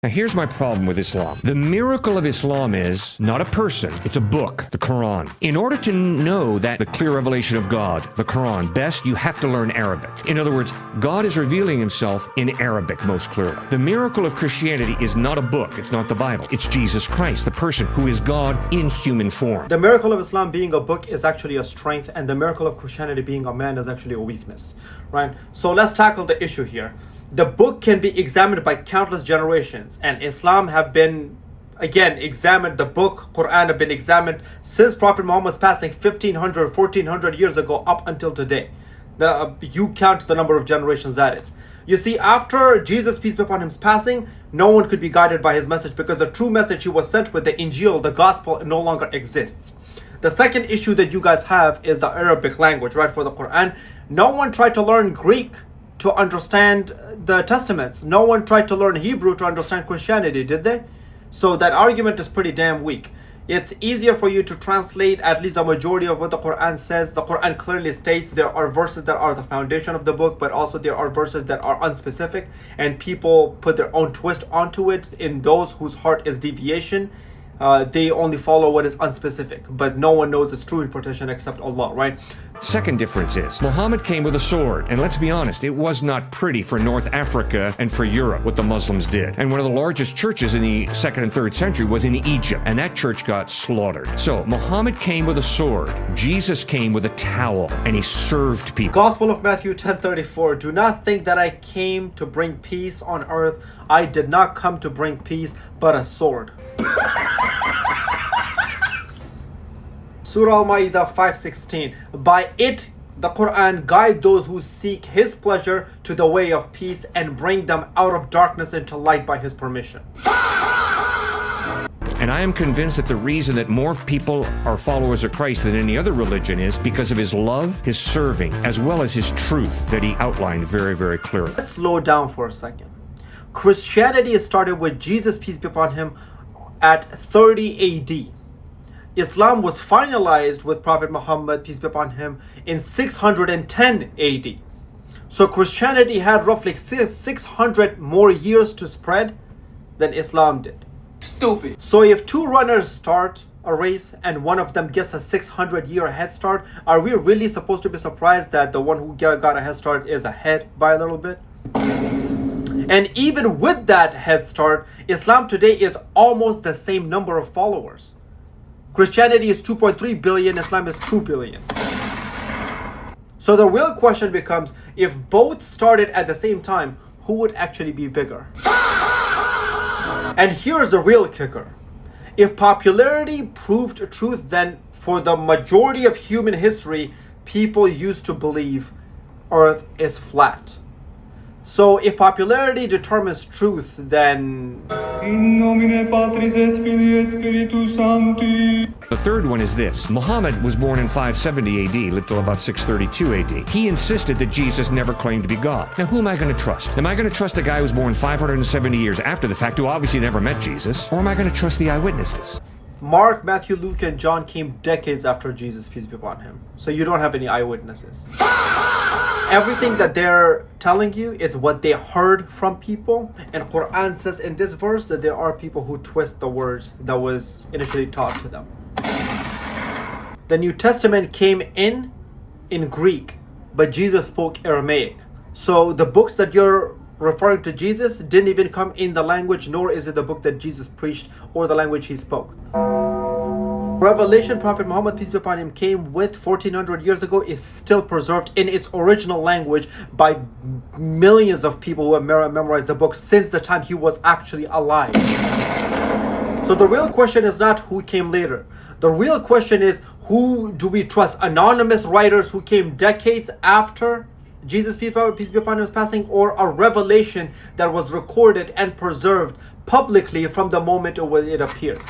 Now here's my problem with Islam. The miracle of Islam is not a person, it's a book, the Quran. In order to know that the clear revelation of God, the Quran, best, you have to learn Arabic. In other words, God is revealing himself in Arabic most clearly. The miracle of Christianity is not a book, it's not the Bible. It's Jesus Christ, the person who is God in human form. The miracle of Islam being a book is actually a strength, and the miracle of Christianity being a man is actually a weakness, right? So let's tackle the issue here. The book can be examined by countless generations, and Islam have been, again, examined. The book, Quran, have been examined since Prophet Muhammad's passing 1500, 1400 years ago up until today. You count the number of generations that is. You see, after Jesus, peace be upon him's passing, no one could be guided by his message because the true message he was sent with, the Injil, the gospel, no longer exists. The second issue that you guys have is the Arabic language, right, for the Quran. No one tried to learn Greek to understand the Testaments. No one tried to learn Hebrew to understand Christianity, did they? So that argument is pretty damn weak. It's easier for you to translate at least a majority of what the Quran says. The Quran clearly states there are verses that are the foundation of the book, but also there are verses that are unspecific, and people put their own twist onto it. In those whose heart is deviation, they only follow what is unspecific, but no one knows its true interpretation except Allah, right? Second difference is, Muhammad came with a sword, and let's be honest, it was not pretty for North Africa and for Europe what the Muslims did. And one of the largest churches in the 2nd and 3rd century was in Egypt, and that church got slaughtered. So, Muhammad came with a sword, Jesus came with a towel, and he served people. Gospel of Matthew 10:34, do not think that I came to bring peace on earth. I did not come to bring peace, but a sword. Surah Al-Ma'idah 5:16, by it, the Quran, guide those who seek his pleasure to the way of peace and bring them out of darkness into light by his permission. And I am convinced that the reason that more people are followers of Christ than any other religion is because of his love, his serving, as well as his truth that he outlined very, very clearly. Let's slow down for a second. Christianity started with Jesus, peace be upon him, at 30 AD. Islam was finalized with Prophet Muhammad, peace be upon him, in 610 AD. So Christianity had roughly 600 more years to spread than Islam did. Stupid. So if two runners start a race and one of them gets a 600-year head start, are we really supposed to be surprised that the one who got a head start is ahead by a little bit? And even with that head start, Islam today is almost the same number of followers. Christianity is 2.3 billion, Islam is 2 billion. So the real question becomes, if both started at the same time, who would actually be bigger? And here's the real kicker. If popularity proved truth, then for the majority of human history, people used to believe Earth is flat. So if popularity determines truth, then... In nomine Patris et Filii et Spiritus Sancti. The third one is this. Muhammad was born in 570 AD, lived till about 632 AD. He insisted that Jesus never claimed to be God. Now, who am I going to trust? Am I going to trust a guy who was born 570 years after the fact, who obviously never met Jesus? Or am I going to trust the eyewitnesses? Mark, Matthew, Luke, and John came decades after Jesus, peace be upon him. So you don't have any eyewitnesses. Everything that they're telling you is what they heard from people. And Quran says in this verse that there are people who twist the words that was initially taught to them. The New Testament came in Greek, but Jesus spoke Aramaic. So the books that you're referring to Jesus didn't even come in the language, nor is it the book that Jesus preached or the language he spoke. Revelation Prophet Muhammad, peace be upon him, came with 1400 years ago is still preserved in its original language by millions of people who have memorized the book since the time he was actually alive. So the real question is not who came later. The real question is, who do we trust? Anonymous writers who came decades after Jesus, peace be upon him, was passing, or a revelation that was recorded and preserved publicly from the moment it appeared?